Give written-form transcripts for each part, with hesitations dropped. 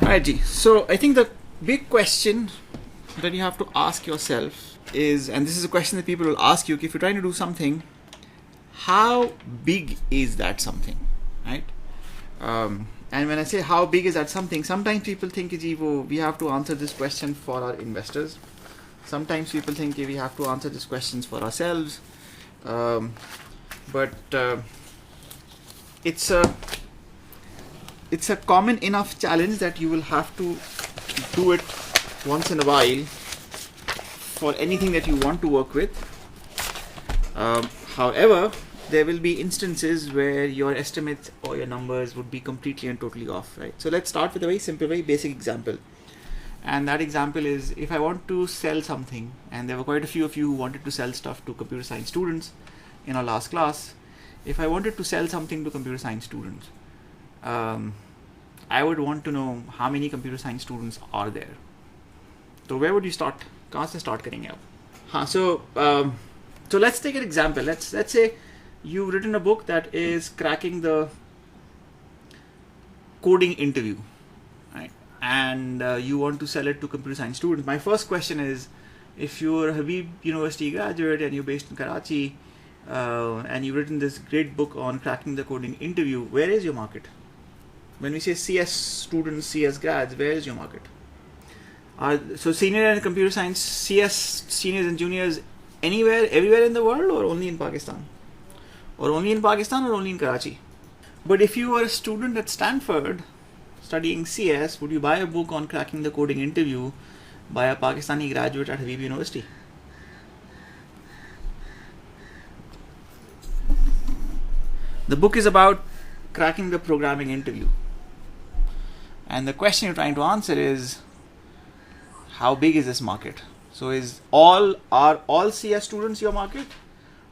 Alright, Ji. So I think the big question that you have to ask yourself is, and this is a question that people will ask you, if you're trying to do something, how big is that something, right? And when I say how big is that something, sometimes people think, we have to answer this question for our investors. Sometimes people think we have to answer these questions for ourselves. But it's a common enough challenge that you will have to do it once in a while for anything that you want to work with. However, there will be instances where your estimates or your numbers would be completely and totally off, right? So let's start with a very simple, very basic example. And that example is, if I want to sell something, and there were quite a few of you who wanted to sell stuff to computer science students in our last class. If I wanted to sell something to computer science students, I would want to know how many computer science students are there. So where would you start? कहाँ से start करेंगे आप? हाँ, so let's take an example. Let's say you've written a book that is cracking the coding interview, right? And you want to sell it to computer science students. My first question is, if you're a Habib University graduate and you're based in Karachi, and you've written this great book on cracking the coding interview, where is your market? When we say CS students, CS grads, where is your market? So senior and computer science, CS seniors and juniors, anywhere, everywhere in the world, or only in Pakistan? Or only in Pakistan, or only in Karachi? But if you were a student at Stanford studying CS, would you buy a book on cracking the coding interview by a Pakistani graduate at Habib University? The book is about cracking the programming interview. And the question you're trying to answer is, how big is this market? So are all CS students your market,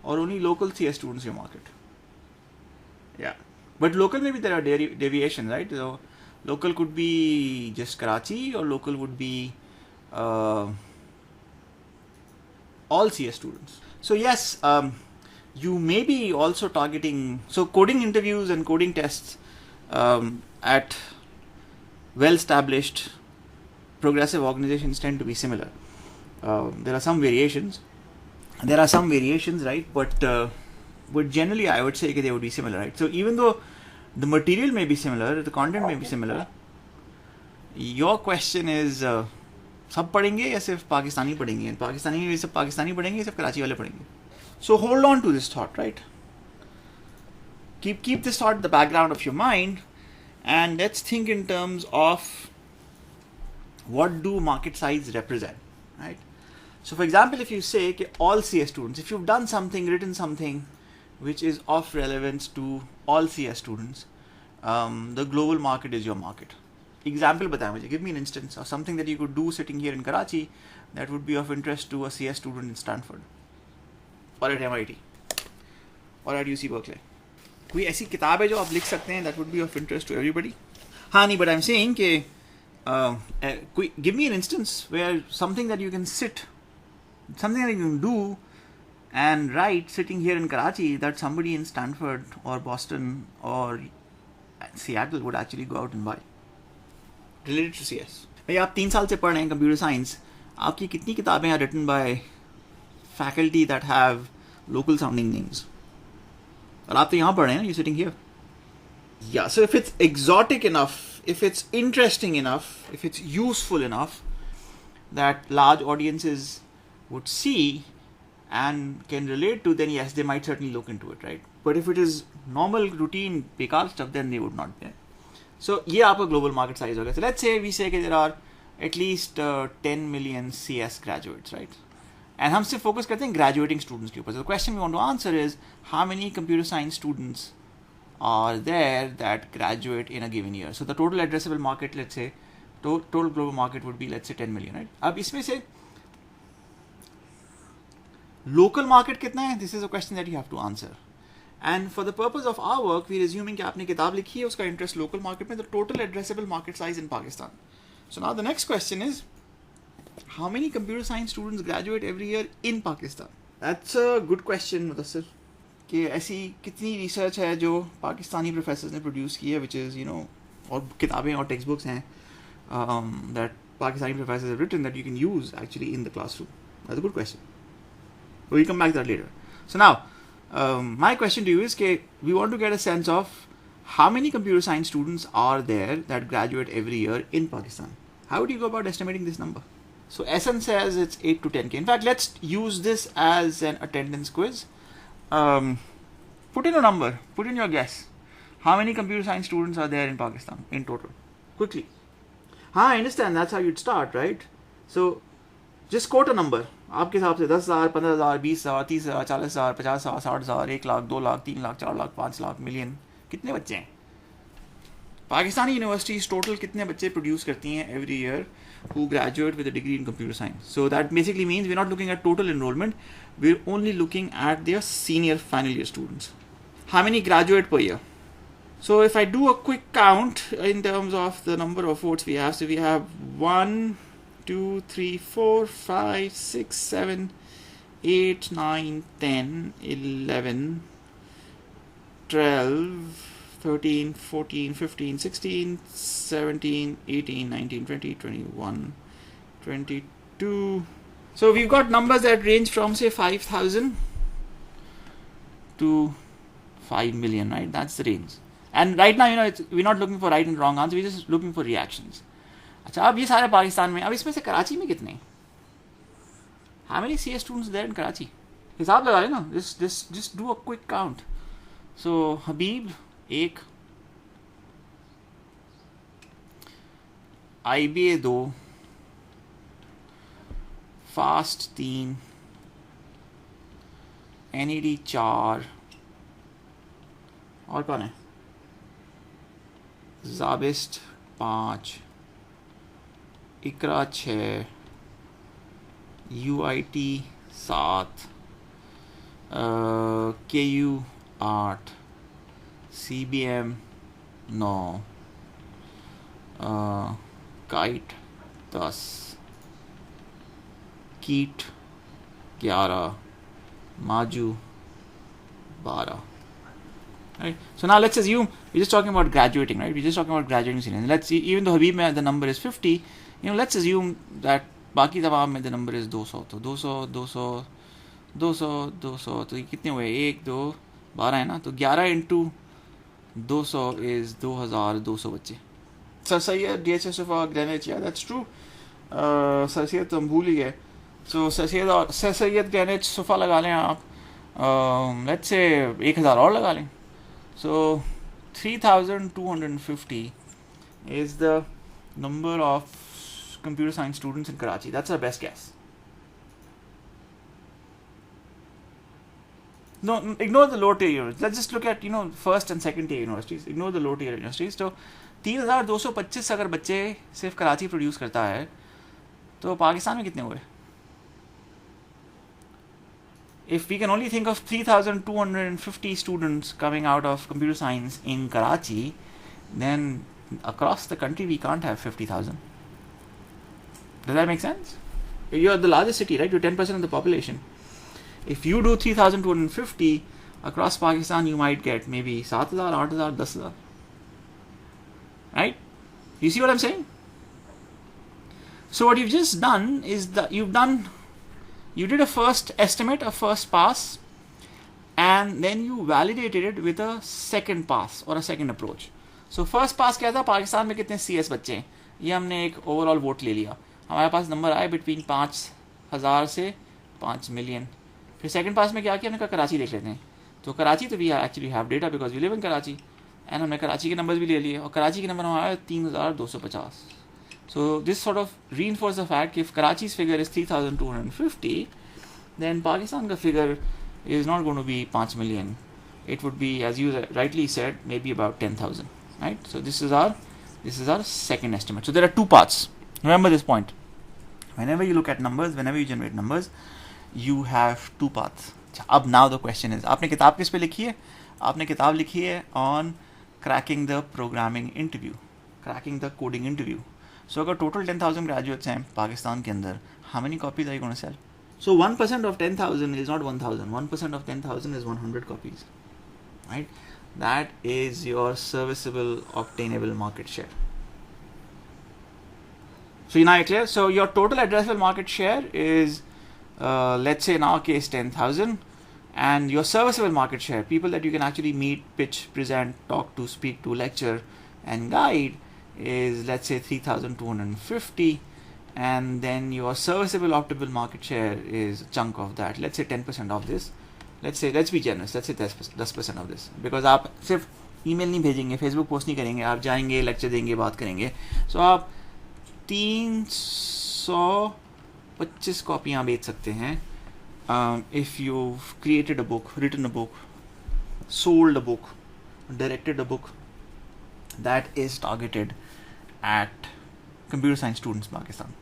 or only local CS students your market? Yeah. But local, maybe there are deviations, right? So local could be just Karachi, or local would be all CS students. So yes, you may be also targeting, so coding interviews and coding tests at well-established progressive organizations tend to be similar. There are some variations. Right? But generally I would say they would be similar, right? So even though the material may be similar, the content may be similar, your question is, सब पढ़ेंगे या सिर्फ पाकिस्तानी पढ़ेंगे? And Pakistani में सिर्फ पाकिस्तानी पढ़ेंगे या सिर्फ कराची वाले पढ़ेंगे? So hold on to this thought, right? Keep this thought in the background of your mind, and let's think in terms of what do market size represent, right? So for example, if you say all CS students, if you've done something, written something which is of relevance to all CS students, the global market is your market. Example बताएं मुझे, give me an instance of something that you could do sitting here in Karachi that would be of interest to a CS student in Stanford, or at MIT, or at UC Berkeley. कोई ऐसी किताब है जो आप लिख सकते हैं that would be of interest to everybody? हाँ नहीं, but I'm saying कि give me an instance where something that you can do and write sitting here in Karachi that somebody in Stanford or Boston or Seattle would actually go out and buy, related to CS. भाई आप 3 साल से पढ़ रहे हैं computer science, आपकी कितनी किताबें हैं written by faculty that have local sounding names? और आप तो यहाँ पढ़ रहे हैं, you're sitting here. Yeah, so if it's exotic enough, if it's interesting enough, if it's useful enough that large audiences would see and can relate to, then yes, they might certainly look into it, right? But if it is normal, routine, bekar stuff, then they would not. So ये आपका global market size होगा. So let's say we say that there are at least 10 million CS graduates, right? And हम सिर्फ focus करते हैं graduating students के ऊपर. So the question we want to answer is, how many computer science students are there that graduate in a given year? So the total addressable market, let's say, total global market would be, let's say, 10 million, right? अब इसमें से local market कितना है? This is a question that you have to answer. And for the purpose of our work, we are assuming कि आपने किताब लिखी है, उसका interest local market में, the total addressable market size in Pakistan. So now the next question is, how many computer science students graduate every year in Pakistan? That's a good question, Mudassir. कि ऐसी कितनी research है जो Pakistani professors ने produce की है, which is, और किताबें और टेक्स्ट बुक्स हैं that Pakistani professors have written that you can use actually in the classroom? That's a good question. We'll come back to that later. So now, my question to you is, we want to get a sense of how many computer science students are there that graduate every year in Pakistan. How would you go about estimating this number? So SN says it's 8 to 10k. In fact, let's use this as an attendance quiz. Put in a number, put in your guess. How many computer science students are there in Pakistan in total? Quickly. I understand that's how you'd start, right? So just quote a number. आपके हिसाब से 10,000, 15,000, 20,000, 30,000, 40,000, 50,000, 60,000, 1 lakh, 2 lakh, 3 lakh, 4 lakh, 5 lakh, million, कितने बच्चे हैं? Pakistani universities total कितने बच्चे produce करती हैं every year who graduate with a degree in computer science? So that basically means we're not looking at total enrollment, we're only looking at their senior final year students. How many graduate per year? So if I do a quick count in terms of the number of votes we have, so we have 1, 2, 3, 4, 5, 6, 7, 8, 9, 10, 11, 12, 13, 14, 15, 16, 17, 18, 19, 20, 21, 22. So we've got numbers that range from say 5,000 to 5 million, right? That's the range. And right now, we're not looking for right and wrong answer, we're just looking for reactions. अच्छा, अब ये सारे पाकिस्तान में, अब इसमें से कराची में कितने? How many CS students there in Karachi? हिसाब लगा लेना, just do a quick count. So Habib 1, IBA 2, FAST 3, NED 4, और कौन है? Zabist 5, Iqra 6, UIT 7, KU 8, CBM 9, Kite 10, Keat 11, Maju 12. Right. So now let's assume we're just talking about graduating, right? We're just talking about graduating seniors. Let's see, even though Habib mein the number is 50, let's assume that बाकी तमाम में the number is 200. तो 200, 200, 200, 200, तो ये कितने हुए? 1, 2, 12 है ना? तो 11 into 200 is 2,200 बच्चे. Sir Syed, DHS of Greenwich, yeah, that's true. Sir Syed तो हम भूल ही गए. So Sir Syed Greenwich sofa लगा लें आप. Let's say 1,000 और लगा लें. So 3,250 is the number of computer science students in Karachi. That's our best guess. No, ignore the low tier universities. Let's just look at first and second tier universities. Ignore the low tier universities. So 3,225 अगर बच्चे सिर्फ Karachi produce करता है तो पाकिस्तान में कितने हुए? If we can only think of 3,250 students coming out of computer science in Karachi, then across the country we can't have 50,000. Does that make sense? You're the largest city, right? You're 10% of the population. If you do 3,250 across Pakistan, you might get maybe 7,000, 8,000, 10,000. Right? You see what I'm saying? So what you've just done is that you did a first estimate, a first pass, and then you validated it with a second pass or a second approach. So first pass क्या था? पाकिस्तान में कितने CS बच्चे हैं? ये हमने एक overall vote ले लिया. हमारे पास नंबर आए बिटवीन 5,000 से 5 मिलियन. फिर सेकंड पास में क्या किया? हमने कहा कराची देख लेते हैं. तो कराची तो we actually have data because we live in Karachi, and हमने कराची के नंबर्स भी ले लिए और कराची के नंबर हमारे 3,250. So this sort of reinforces the fact if Karachi's figure is 3,250, then Pakistan's figure is not going to be 5 million. It would be, as you rightly said, maybe about 10,000. Right? So this is our second estimate. So there are two parts. Remember this point. Whenever you look at numbers, whenever you generate numbers, you have two paths. अब now the question is, आपने किताब किस पे लिखी है? आपने किताब लिखी है on cracking the programming interview, cracking the coding interview. So अगर total 10,000 graduates हैं पाकिस्तान के अंदर, how many copies are you going to sell? So 1% of 10,000 is not 1,000. 1% of 10,000 is 100 copies. Right? That is your serviceable, obtainable market share. So now you're clear. So your total addressable market share is, let's say in our case, 10,000, and your serviceable market share, people that you can actually meet, pitch, present, talk to, speak to, lecture, and guide, is let's say 3,250, and then your serviceable optimal market share is a chunk of that. Let's say 10% of this. Let's be generous. Let's say 10% of this, because आप सिर्फ email नहीं भेजेंगे, Facebook post नहीं करेंगे, आप जाएंगे, lecture देंगे, बात करेंगे. सो आप 325 कॉपियाँ बेच सकते हैं. If you've created a book, written a book, sold a book, directed a book that is targeted at computer science students in Pakistan,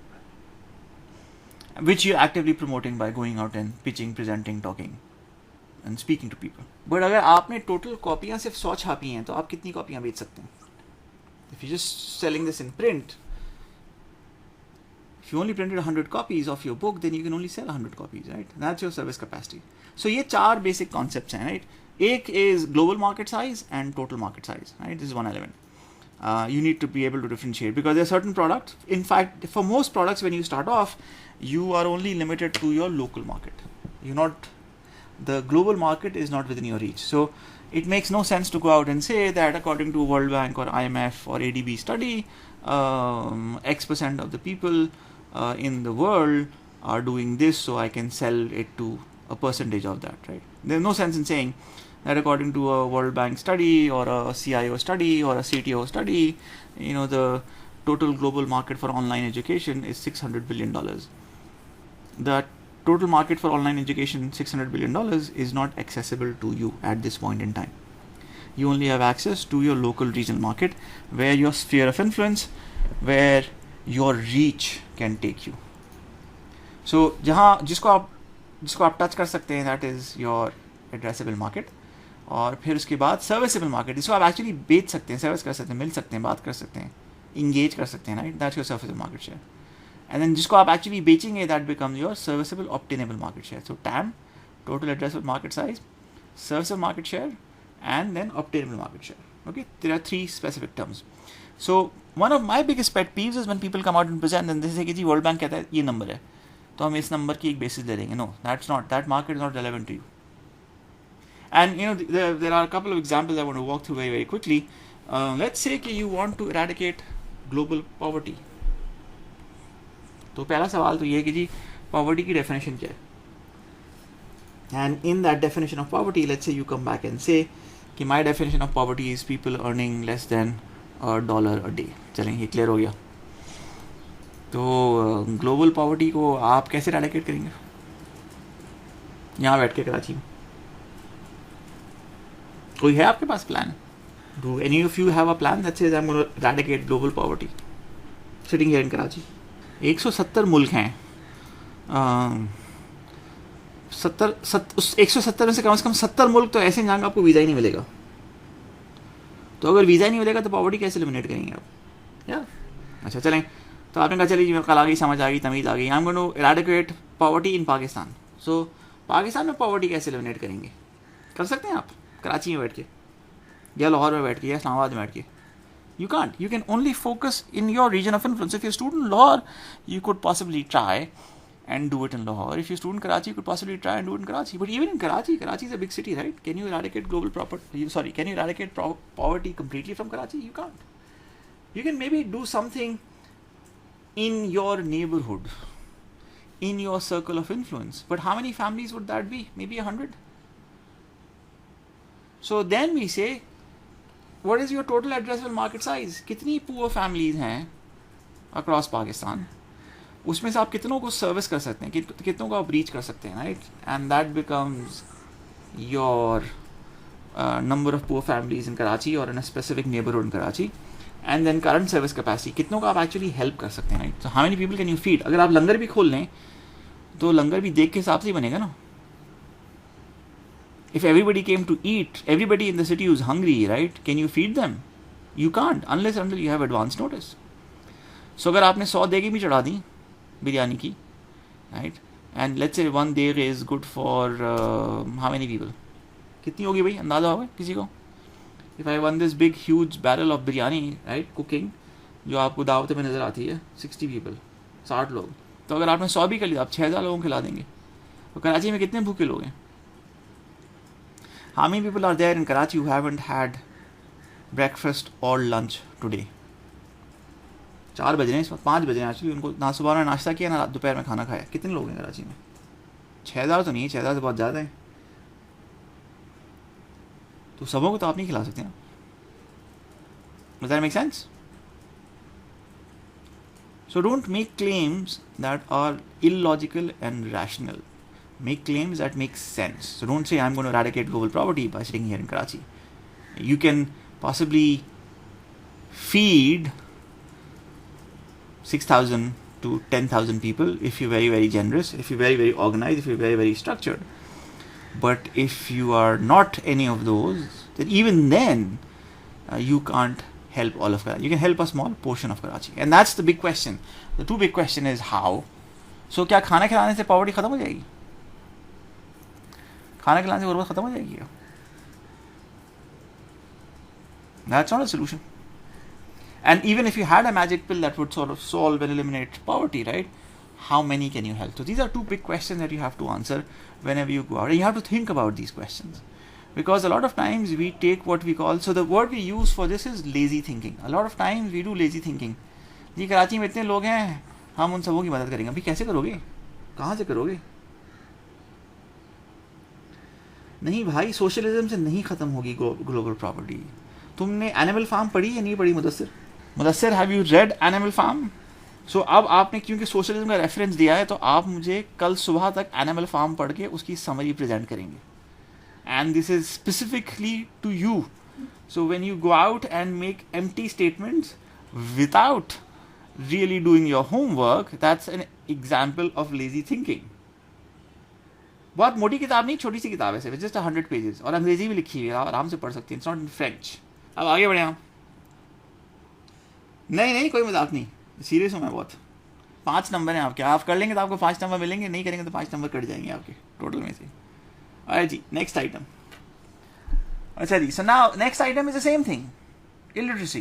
which you're actively promoting by going out and pitching, presenting, talking and speaking to people. But अगर आपने total कॉपियाँ सिर्फ 100 छापी हैं, तो आप कितनी कॉपियाँ बेच सकते हैं? If you're just selling this in print, if you only printed 100 copies of your book, then you can only sell 100 copies, right? That's your service capacity. So ये 4 basic concepts हैं, right? एक is global market size and total market size, right? This is one element. You need to be able to differentiate, because there are certain products. In fact, for most products, when you start off, you are only limited to your local market. The global market is not within your reach. So it makes no sense to go out and say that according to World Bank or IMF or ADB study, X% of the people in the world are doing this, so I can sell it to a percentage of that, right? There's no sense in saying that according to a World Bank study or a CIO study or a CTO study, the total global market for online education is $600 billion. The total market for online education, $600 billion, is not accessible to you at this point in time. You only have access to your local regional market, where your sphere of influence, where your reach can take you. So जिसको आप touch कर सकते हैं, that is your addressable market. और फिर उसके बाद serviceable market, जिसको आप एक्चुअली बेच सकते हैं, सर्विस कर सकते हैं, मिल सकते हैं, बात कर सकते हैं, इंगेज कर सकते हैं, right? That's your serviceable market share. And then जिसको आप एक्चुअली बेचेंगे, that becomes your serviceable obtainable market share. So TAM, total addressable market size, serviceable market share, and then obtainable market share. Okay, there are 3 specific terms. So one of my biggest pet peeves is when people come out and present and they say कि जी world bank कहता है ये number है, तो हम इस number की एक बेसिस ले लेंगे. No, that market is not relevant to you. And there are a couple of examples I want to walk through very, very quickly. Let's say कि you want to eradicate global poverty. तो पहला सवाल तो ये है कि जी poverty की definition क्या है? And in that definition of poverty, let's say you come back and say कि my definition of poverty is people earning less than $1 a day. चलें, ये क्लियर हो गया. तो ग्लोबल पॉवर्टी को आप कैसे eradicate करेंगे? यहाँ बैठ के कराची में कोई है आपके पास plan? Do any of you have a plan that says I'm going to eradicate global poverty? Sitting here in Karachi. 170 मुल्क हैं. 170 में से कम 70 मुल्क तो ऐसे हैं जहाँ आपको वीज़ा ही नहीं मिलेगा. तो अगर वीज़ा ही नहीं मिलेगा तो पॉवर्टी कैसे एलिमिनेट करेंगे आप? या अच्छा चलें, तो आपने कहा चलिए कल आ गई, समझ आ गई, तमीज़ आ गई. I am going to eradicate poverty in Pakistan. सो पाकिस्तान में पॉवर्टी कैसे एलिमिनेट करेंगे? कर सकते हैं आप कराची में बैठ के, या लाहौर में बैठ के, या इस्लामाबाद में बैठ के? You can't. You can only focus in your region of influence. If you're a student in Lahore, you could possibly try and do it in Lahore. If you're a student in Karachi, you could possibly try and do it in Karachi. But even in Karachi is a big city, right? Can you eradicate can you eradicate poverty completely from Karachi? You can't. You can maybe do something in your neighborhood, in your circle of influence. But how many families would that be? Maybe 100. So then we say, what is your total addressable market size? कितनी poor families हैं across Pakistan? उसमें से आप कितनों को service कर सकते हैं, कितनों को आप रीच कर सकते हैं, right? And that becomes your number of poor families in Karachi or in a specific neighborhood in Karachi. And then current service capacity, कितनों को आप actually help कर सकते हैं, right? So how many people can you feed? अगर आप लंगर भी खोल लें तो लंगर भी देख के हिसाब से ही बनेगा ना. If everybody came to eat, everybody in the city who's hungry, right? Can you feed them? You can't unless until you have advance notice. So अगर आपने 100 देगी भी चढ़ा दी बिरयानी की, right? And let's say one day is good for how many people? कितनी होगी भाई, अंदाजा होगा किसी को? If I won this big huge barrel of biryani, right, cooking, जो आपको दावत में नज़र आती है, 60 पीपल, 60 लोग। तो अगर आपने 100 भी कर लिया, आप 6000 लोगों को खिला देंगे। तो कराची में कितने भूखे लोग हैं? How many people are there in Karachi who haven't had breakfast or lunch today? 4 बज रहे हैं इस वक्त, 5 बज रहे हैं एक्चुअली। उनको ना सुबह में नाश्ता किया ना दोपहर में खाना खाया। कितने लोग हैं कराची में? 6000 तो नहीं है, 6000 से बहुत ज़्यादा है। तो सबों को तो आप नहीं खिला सकते ना। Does that make sense? So don't make claims that are illogical and rational. Make claims that make sense. So don't say I'm going to eradicate global poverty by sitting here in Karachi. You can possibly feed 6,000 to 10,000 people if you're very, very generous, if you're very, very organized, if you're very, very structured. But if you are not any of those, then even then you can't help all of Karachi. You can help a small portion of Karachi. And that's the big question. The two big question is how. So क्या खाना खिलाने से poverty खत्म हो जाएगी? खाना खिलाने से गुर्बत खत्म हो जाएगी? That's not a solution. And even if you had a magic pill that would sort of solve and eliminate poverty, right? How many can you help? So these are two big questions that you have to answer whenever you go out. And you have to think about these questions. Because a lot of times we take what we call, so the word we use for this is lazy thinking. A lot of times we do lazy thinking. जी कराची में इतने लोग हैं, हम उन सबों की मदद करेंगे। अभी कैसे करोगे? कहाँ से करोगे? नहीं भाई, सोशलिज्म से नहीं ख़त्म होगी ग्लोबल प्रॉपर्टी। तुमने एनिमल फार्म पढ़ी या नहीं पढ़ी Mudassir? Have you read Animal Farm? So अब आपने क्योंकि सोशलिज्म का रेफरेंस दिया है, तो आप मुझे कल सुबह तक एनिमल फार्म पढ़ के उसकी समरी प्रेजेंट करेंगे। And this is specifically to you. So when you go out and make empty statements without really doing your homework, that's an example of lazy thinking. बहुत मोटी किताब नहीं, छोटी सी किताब है सिर्फ, just 100 pages, और अंग्रेजी में लिखी हुई है, आराम से पढ़ सकते हैं। It's not in French. अब आगे बढ़े हम। नहीं कोई मजाक नहीं, सीरियस हूँ मैं बहुत। 5 नंबर हैं आपके, आप कर लेंगे तो आपको 5 नंबर मिलेंगे, नहीं करेंगे तो 5 नंबर कट जाएंगे आपके टोटल में से। Alright, next item. So now next item is the same thing. Illiteracy,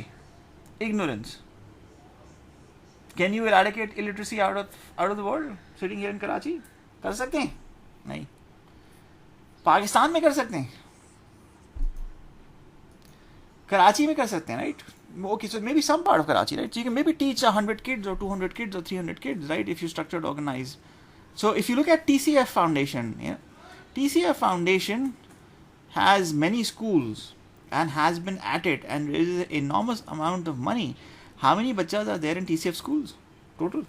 ignorance. Can you eradicate illiteracy out of the world? Sitting here in Karachi, कर सकते हैं? नहीं। पाकिस्तान में कर सकते हैं, कराची में कर सकते हैं, right? Okay, so maybe some part of Karachi, right? So you can maybe teach 100 kids or 200 kids or 300 kids, right? If you structured, organize. So if you look at TCF Foundation, yeah. TCF Foundation has many schools and has been at it and raises an enormous amount of money. How many बच्चों are there in TCF schools total?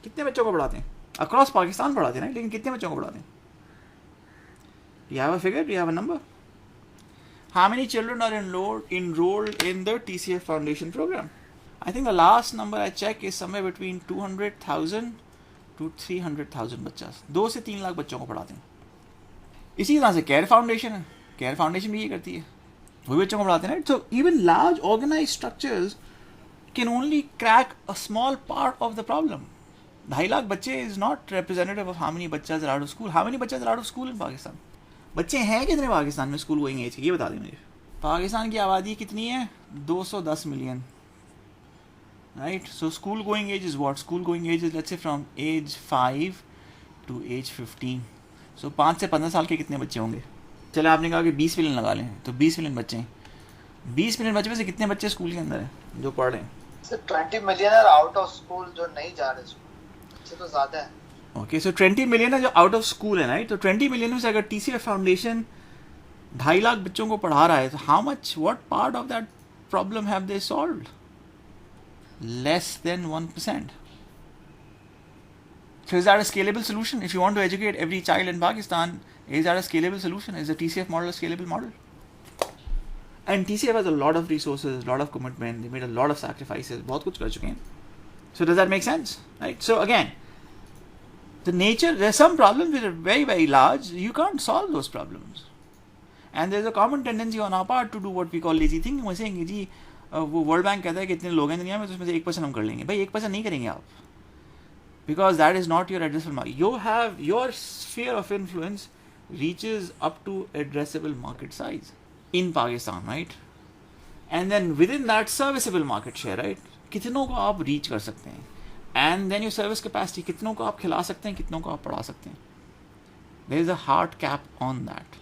कितने बच्चों को पढ़ाते हैं? Across Pakistan पढ़ाते हैं, right? लेकिन कितने बच्चों को पढ़ाते हैं? Do you have a figure? Do you have a number? How many children are enrolled in the TCF Foundation program? I think the last number I checked is somewhere between 200,000 to 300,000 बच्चा, 2 से 3 लाख बच्चों को पढ़ाते हैं। इसी तरह से care foundation है, केयर फाउंडेशन भी ये करती है, वो भी बच्चों को पढ़ाते हैं। So even large organised structures can only crack a small part of the problem. 2.5 lakh बच्चे is not representative of how many बच्चेस are out of school. How many बच्चेस are out of school in Pakistan? बच्चे हैं कितने पाकिस्तान में school going as के, ये बता दें मुझे। पाकिस्तान की आबादी कितनी है? 210 million, right? So school going age is what? School going age is, let's say, from age 5 to age 15. So 5 से 15 साल के कितने बच्चे होंगे? चले आपने कहा कि 20 मिलियन लगा लें, तो 20 मिलियन बच्चे हैं। 20 मिलियन बच्चे में से कितने बच्चे स्कूल के अंदर हैं जो पढ़ रहे हैं? सर 20 मिलियन है आउट ऑफ स्कूल जो नहीं जा रहे स्कूल, बच्चे तो ज़्यादा है। ओके, सो 20 मिलियन है जो आउट ऑफ स्कूल है, राइट? तो 20 मिलियन में से अगर TCF फाउंडेशन 2.5 लाख बच्चों को पढ़ा रहा है, तो how much, what part of that problem have they solved? Less than 1%. So is that a scalable solution? If you want to educate every child in Pakistan, is that a scalable solution? Is the TCF model a scalable model? And TCF has a lot of resources, a lot of commitment. They made a lot of sacrifices. बहुत कुछ कर चुके हैं. So does that make sense? Right? So again, the nature, there's some problems which are very, very large. You can't solve those problems. And there's a common tendency on our part to do what we call lazy thinking. we're saying जी वो world bank कहता है कि इतने लोग हैं दुनिया में, तो उसमें से 1% हम कर लेंगे। भाई 1% नहीं करेंगे आप, because that is not your addressable market. You have your sphere of influence reaches up to addressable market size in Pakistan, right? and then within that serviceable market share, right? कितनों को आप रीच कर सकते हैं, and then your service capacity, कितनों को आप खिला सकते हैं, कितनों को आप पढ़ा सकते हैं. There is a hard cap on that.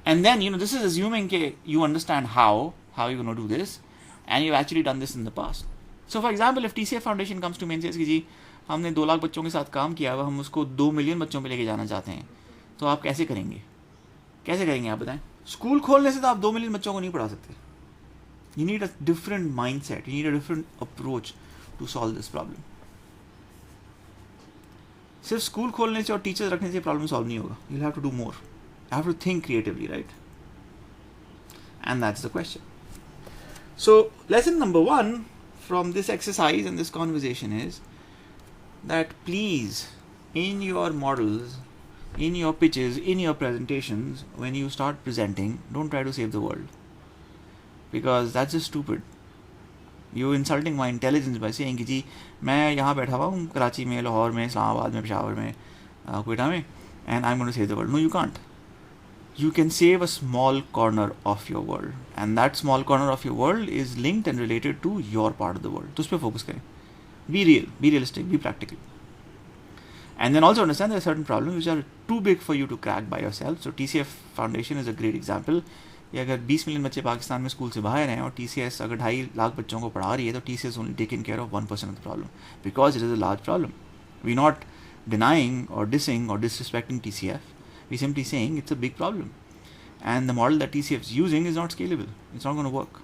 And then, this is assuming that you understand how you're going to do this, and you've actually done this in the past. So for example, if TCF Foundation comes to me and says कि जी हमने 2 लाख बच्चों के साथ काम किया हुआ, हम उसको 2 मिलियन बच्चों पे लेके जाना चाहते हैं, तो आप कैसे करेंगे आप बताएं. स्कूल खोलने से तो आप 2 मिलियन बच्चों को नहीं पढ़ा सकते. You need a different mindset, you need a different approach to solve this problem. सिर्फ स्कूल खोलने से और टीचर्स रखने से प्रॉब्लम सॉल्व नहीं होगा. You'll have to do more. You have to think creatively, right? And that's the question. So lesson number 1 from this exercise and this conversation is that please, in your models, in your pitches, in your presentations, when you start presenting, don't try to save the world, because that's just stupid. You're insulting my intelligence by saying कि जी मैं यहाँ बैठा हुआ हूँ कराची में, लाहौर में, इस्लामाबाद में, पेशावर में, क्वेटा में, and I'm going to save the world. No, you can't. You can save a small corner of your world, and that small corner of your world is linked and related to your part of the world. तो उस पर focus करें. Be real, be realistic, be practical. And then also understand there are certain problems which are too big for you to crack by yourself. So TCF Foundation is a great example. कि अगर 20 million बच्चे पाकिस्तान में school से बाहर हैं और TCS अगर 2.5 लाख बच्चों को पढ़ा रही है, तो TCS only taken care of 1% of the problem, because it is a large problem. We're not denying or dissing or disrespecting TCF. We're simply saying it's a big problem. And the model that TCF is using is not scalable. It's not going to work.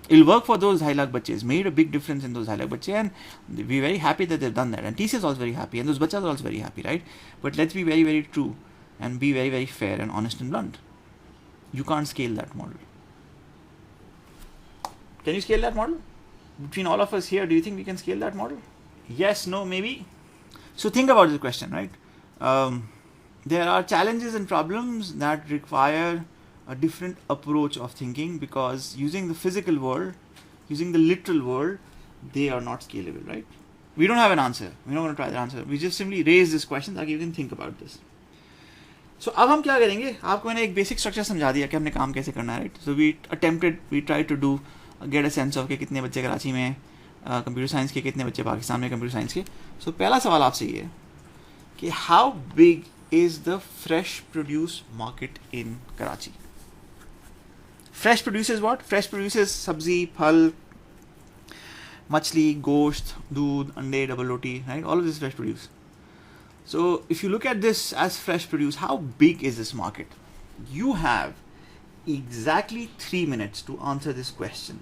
It'll work for those 2.5 lakh baches, made a big difference in those 2.5 lakh baches, and we're very happy that they've done that. And TCS is also very happy, and those bachas are also very happy, right? But let's be very, very true and be very, very fair and honest and blunt. You can't scale that model. Can you scale that model? Between all of us here, do you think we can scale that model? Yes, no, maybe? So think about this question, right? There are challenges and problems that require a different approach of thinking, because using the physical world, using the literal world, they are not scalable, right? We don't have an answer. We're not going to try the answer. We just simply raise this question ताकि you can think about this. So अब हम क्या करेंगे? आपको मैंने एक basic structure समझा दिया कि हमने काम कैसे करना है, right? So we tried to do get a sense of कि कितने बच्चे कराची में कंप्यूटर साइंस के, कितने बच्चे पाकिस्तान में कंप्यूटर साइंस के. So पहला सवाल आपसे ये है कि how big is the fresh produce market in Karachi? Fresh produce is what? Fresh produce is sabzi, phal, machli, gosht, doodh, ande, double roti, right? All of this is fresh produce. So if you look at this as fresh produce, how big is this market? You have exactly 3 minutes to answer this question.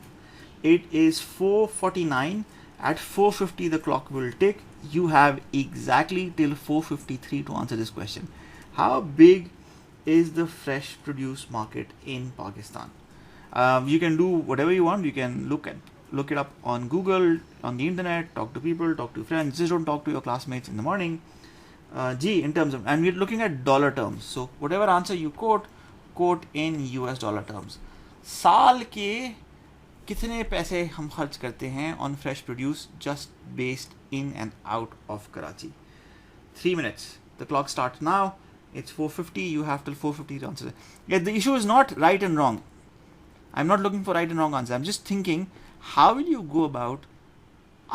It is 4:49. At 4:50 the clock will tick. You have exactly till 4:53 to answer this question. How big is the fresh produce market in Pakistan? You can do whatever you want. You can look it up on Google, on the internet, talk to people, talk to friends. Just don't talk to your classmates in the morning. In terms of, and we're looking at dollar terms. So whatever answer you quote in US dollar terms. साल के कितने पैसे हम खर्च करते हैं on fresh produce just based in and out of Karachi? 3 minutes. The clock starts now. It's 4:50. You have till 4:50 to answer. Yeah, the issue is not right and wrong. I'm not looking for right and wrong answer. I'm just thinking, how will you go about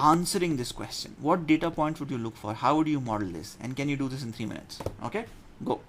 answering this question? What data points would you look for? How would you model this? And can you do this in 3 minutes? Okay, go.